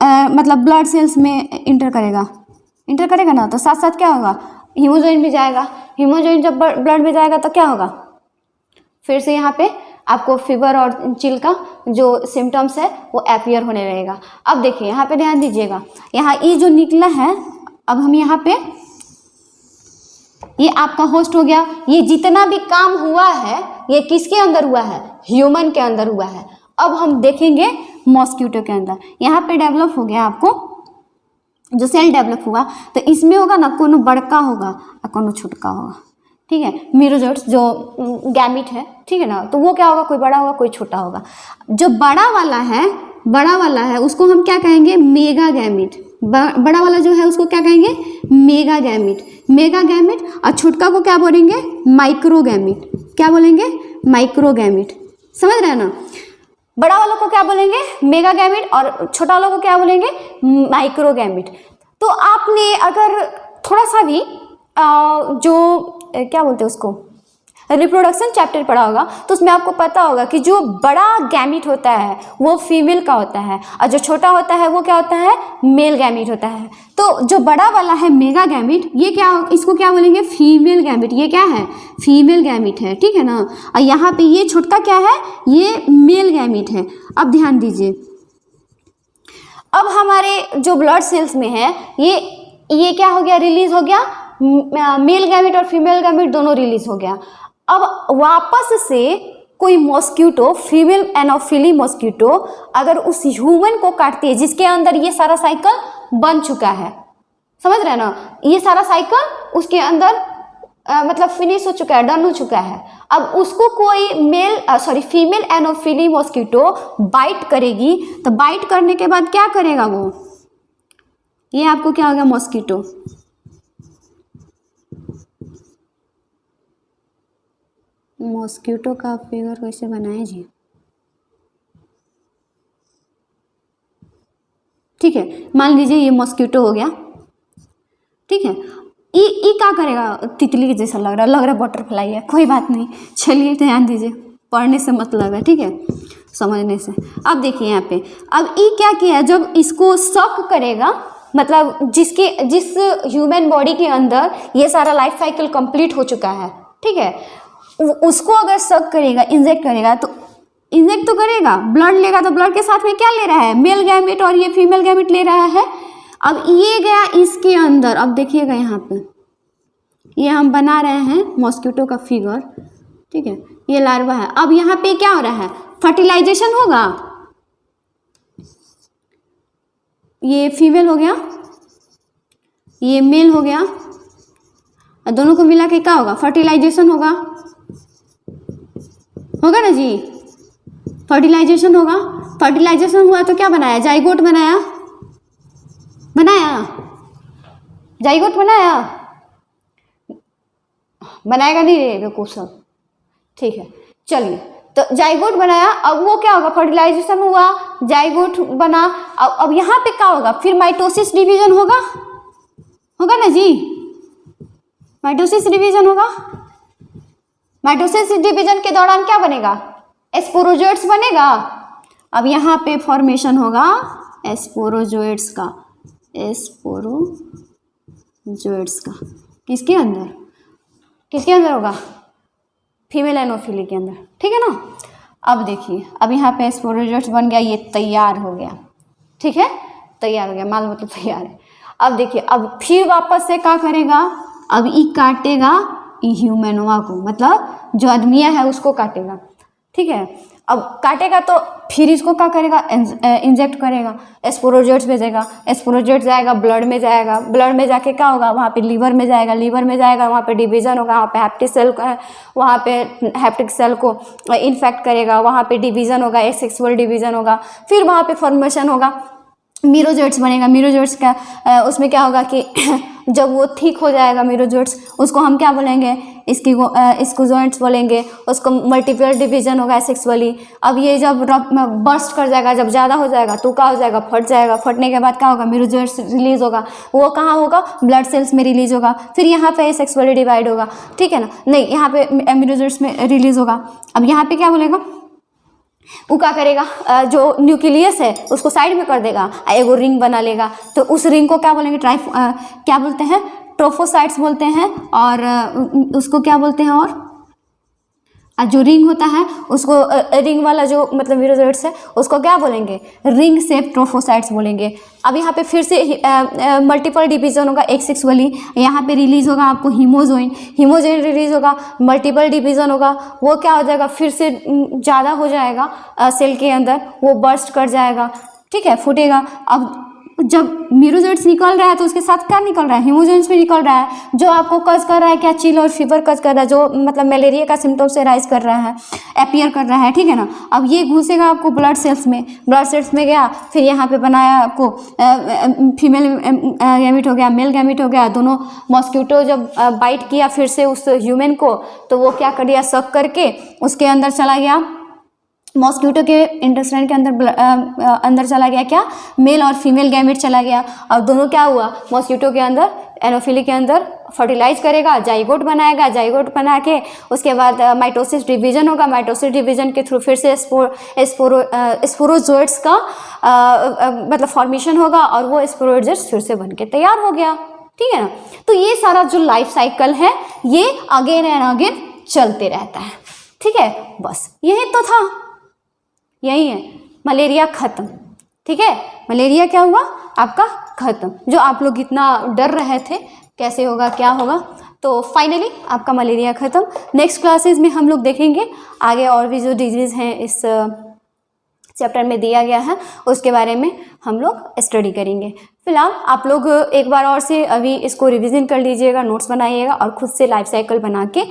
मतलब ब्लड सेल्स में इंटर करेगा ना, तो साथ साथ क्या होगा, हीमोजोइन भी जाएगा। हीमोजोइन जब ब्लड में जाएगा तो क्या होगा, फिर से यहाँ पे आपको फीवर और चिल का जो सिम्टम्स है वो अपीयर होने लगेगा। अब देखिए यहाँ पे ध्यान दीजिएगा, यहाँ ये जो निकला है, अब हम यहाँ पे, ये आपका होस्ट हो गया। ये जितना भी काम हुआ है ये किसके अंदर हुआ है, ह्यूमन के अंदर हुआ है। अब हम देखेंगे मॉस्किटो के अंदर, यहाँ पे डेवलप हो गया आपको जो सेल डेवलप हुआ, तो इसमें होगा ना, कोनो बड़का होगा और कोनो छोटका होगा। ठीक है, मीरोजोइट्स जो गैमिट है, ठीक है ना, तो वो क्या होगा, कोई बड़ा होगा कोई छोटा होगा। जो बड़ा वाला है उसको हम क्या कहेंगे, मेगा गैमिट। बड़ा वाला जो है उसको क्या कहेंगे, मेगा गैमिट। और छोटका को क्या बोलेंगे, माइक्रोगैमिट। क्या बोलेंगे, माइक्रोगैमिट। समझ रहे हैं ना, बड़ा वालों को क्या बोलेंगे, मेगा गैमिट, और छोटा वालों को क्या बोलेंगे, माइक्रोगैमिट। तो आपने अगर थोड़ा सा भी क्या बोलते हैं उसको, रिप्रोडक्शन चैप्टर पढ़ा होगा, तो उसमें आपको पता होगा कि जो बड़ा गैमिट होता है वो फीमेल का होता है, और जो छोटा होता है वो क्या होता है, मेल गैमिट होता है। तो जो बड़ा वाला है मेगा गैमिट, ये क्या, इसको क्या बोलेंगे, फीमेल गैमिट। ये क्या है, फीमेल गैमिट है, ठीक है ना। और यहाँ पे ये छोटका क्या है, ये मेल गैमिट है। अब ध्यान दीजिए, अब हमारे जो ब्लड सेल्स में है ये क्या हो गया, रिलीज हो गया, मेल गैमिट और फीमेल गैमिट दोनों रिलीज हो गया। अब वापस से कोई मॉस्क्यूटो, फीमेल एनोफिली मॉस्क्यूटो अगर उस ह्यूमन को काटती है जिसके अंदर ये सारा साइकिल बन चुका है, समझ रहे हैं ना, ये सारा साइकिल उसके अंदर मतलब फिनिश हो चुका है, डन हो चुका है। अब उसको कोई फीमेल एनोफिली मॉस्क्यूटो बाइट करेगी, तो बाइट करने के बाद क्या करेगा वो, ये आपको क्या होगा, मॉस्क्यूटो। मॉस्क्यूटो का फिगर कैसे बनाए जी, ठीक है, मान लीजिए ये मॉस्क्यूटो हो गया, ठीक है। ये क्या करेगा, तितली के जैसा लग रहा है बटरफ्लाई है, कोई बात नहीं, चलिए ध्यान दीजिए, पढ़ने से मतलब है, ठीक है, समझने से। अब देखिए यहाँ पे, अब ये क्या किया, जब इसको सक करेगा, मतलब जिस ह्यूमन बॉडी के अंदर ये सारा लाइफ साइकिल कंप्लीट हो चुका है, ठीक है, उसको अगर सक करेगा, इंजेक्ट करेगा, तो इंजेक्ट तो करेगा, ब्लड लेगा, तो ब्लड के साथ में क्या ले रहा है, मेल गैमिट, और ये फीमेल गैमिट ले रहा है। अब ये गया इसके अंदर, अब देखिएगा यहाँ पे, ये हम बना रहे हैं मॉस्क्यूटो का फिगर, ठीक है, ये लार्वा है। अब यहाँ पे क्या हो रहा है, फर्टिलाइजेशन होगा, ये फीमेल हो गया, ये मेल हो गया, और दोनों को मिला के क्या होगा, फर्टिलाइजेशन होगा ना जी, फर्टिलाइजेशन होगा। फर्टिलाइजेशन हुआ तो क्या बनाया, जाइगोट बनाया, जाइगोट बनाएगा नहीं रे बेवकूफ सब, ठीक है, चलिए, तो जाइगोट बनाया। अब वो क्या होगा, फर्टिलाइजेशन हुआ, जाइगोट बना। अब यहाँ पे क्या होगा, फिर माइटोसिस डिवीजन होगा ना जी, माइटोसिस डिवीजन होगा। माइटोसिस डिवीजन के दौरान क्या बनेगा, स्पोरोजोइट्स बनेगा। अब यहाँ पे फॉर्मेशन होगा स्पोरोजोइट्स का, किसके अंदर होगा, फीमेल एनोफिली के अंदर, ठीक है ना। अब देखिए, अब यहाँ पे स्पोरोजोइट्स बन गया, ये तैयार हो गया, ठीक है, तैयार हो गया, माल मतलब तैयार है। अब देखिए, अब फिर वापस से क्या करेगा, अब ये काटेगा ह्यूमनवा को, मतलब जो आदमिया है उसको काटेगा, ठीक है। अब काटेगा तो फिर इसको क्या करेगा, इंजेक्ट करेगा, स्पोरोजोइट्स भेजेगा, स्पोरोजोइट्स जाएगा ब्लड में, ब्लड में जाके क्या होगा, वहाँ पे लीवर में जाएगा, वहाँ पे डिवीजन होगा, वहाँ पे हैप्टिक सेल को इन्फेक्ट करेगा, वहाँ पे डिवीजन होगा, एसेक्सुअल डिवीजन होगा, फिर वहाँ पे फॉर्मेशन होगा, मीरोजोइट्स बनेगा। मीरोजोइट्स का उसमें क्या होगा कि जब वो ठीक हो जाएगा मीरोजोइट्स, उसको हम क्या बोलेंगे, इसको जॉइंट्स बोलेंगे, उसको मल्टीपल डिवीजन होगा सेक्सुअली। अब ये जब बर्स्ट कर जाएगा, जब ज़्यादा हो जाएगा तो क्या हो जाएगा, फट जाएगा, फटने के बाद क्या होगा, मीरोजोइट्स रिलीज होगा। वो कहाँ होगा, ब्लड सेल्स में रिलीज होगा, फिर यहाँ पे सेक्सुअली डिवाइड होगा, ठीक है ना, नहीं यहाँ पे मीरोजोइट्स में रिलीज होगा। अब यहाँ पे क्या बोलेगा, वो क्या करेगा, जो न्यूक्लियस है उसको साइड में कर देगा, एगो रिंग बना लेगा, तो उस रिंग को क्या बोलेंगे, क्या बोलते हैं, ट्रोफोसाइट्स बोलते हैं, और उसको क्या बोलते हैं, और जो रिंग होता है उसको रिंग वाला जो मतलब मीरोजोइट्स है उसको क्या बोलेंगे, रिंग शेप ट्रोफोसाइट्स बोलेंगे। अब यहाँ पे फिर से मल्टीपल डिवीजन होगा एक्सेक्सुअली, यहाँ पे रिलीज होगा आपको हीमोजोइन रिलीज होगा, मल्टीपल डिवीजन होगा, वो क्या हो जाएगा, फिर से ज़्यादा हो जाएगा सेल के अंदर, वो बर्स्ट कर जाएगा, ठीक है, फूटेगा। अब जब मीरोजोइट्स निकल रहा है तो उसके साथ क्या निकल रहा है, हीमोजोइट्स भी निकल रहा है, जो आपको कज कर रहा है क्या, चिल और फीवर कज कर रहा है, जो मतलब मलेरिया का सिम्टम से राइज कर रहा है, अपीयर कर रहा है, ठीक है ना। अब ये घुसेगा आपको ब्लड सेल्स में गया, फिर यहाँ पे बनाया आपको फीमेल गैमिट हो गया, मेल गैमिट हो गया, दोनों मॉस्किटो जब बाइट किया फिर से उस ह्यूमन को, तो वो क्या कर दिया, सक करके उसके अंदर चला गया, मॉस्किटो के इंटेस्टाइन के अंदर चला गया क्या, मेल और फीमेल गैमेट चला गया, और दोनों क्या हुआ, मॉस्किटो के अंदर एनोफिली के अंदर फर्टिलाइज करेगा, जाइगोट बनाएगा, जाइगोट बना के उसके बाद माइटोसिस डिवीजन होगा, माइटोसिस डिवीजन के थ्रू फिर से स्पोरोजोइट्स का मतलब फॉर्मेशन होगा, और वो स्पोरोजोइट्स फिर से बन के तैयार हो गया, ठीक है ना। तो ये सारा जो लाइफ साइकिल है ये अगेन एंड अगेन चलते रहता है, ठीक है। बस यही तो था, यही है, मलेरिया खत्म, ठीक है। मलेरिया क्या हुआ आपका, खत्म। जो आप लोग इतना डर रहे थे कैसे होगा क्या होगा, तो फाइनली आपका मलेरिया खत्म। नेक्स्ट क्लासेस में हम लोग देखेंगे आगे और भी जो डिजीज़ हैं इस चैप्टर में दिया गया है उसके बारे में हम लोग स्टडी करेंगे। फिलहाल आप लोग एक बार और से अभी इसको रिवीजन कर लीजिएगा, नोट्स बनाइएगा और खुद से लाइफ साइकिल बना के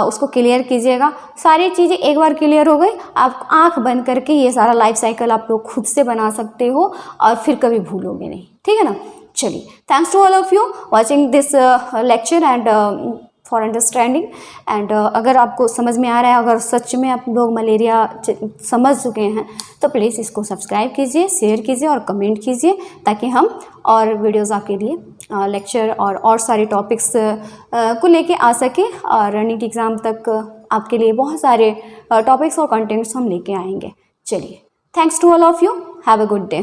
उसको क्लियर कीजिएगा। सारी चीज़ें एक बार क्लियर हो गई, आप आंख बंद करके ये सारा लाइफ साइकिल आप लोग खुद से बना सकते हो और फिर कभी भूलोगे नहीं, ठीक है ना। चलिए, thanks to all of you watching this lecture and for understanding. And अगर आपको समझ में आ रहा है, अगर सच में आप लोग मलेरिया समझ चुके हैं तो प्लीज़ इसको सब्सक्राइब कीजिए, शेयर कीजिए और कमेंट कीजिए, ताकि हम और वीडियोज़ आपके लिए लेक्चर और सारे टॉपिक्स को लेके आ सके, और रनिंग एग्ज़ाम तक आपके लिए बहुत सारे टॉपिक्स और कंटेंट्स हम लेके आएंगे। चलिए, thanks to all of you, have a good day.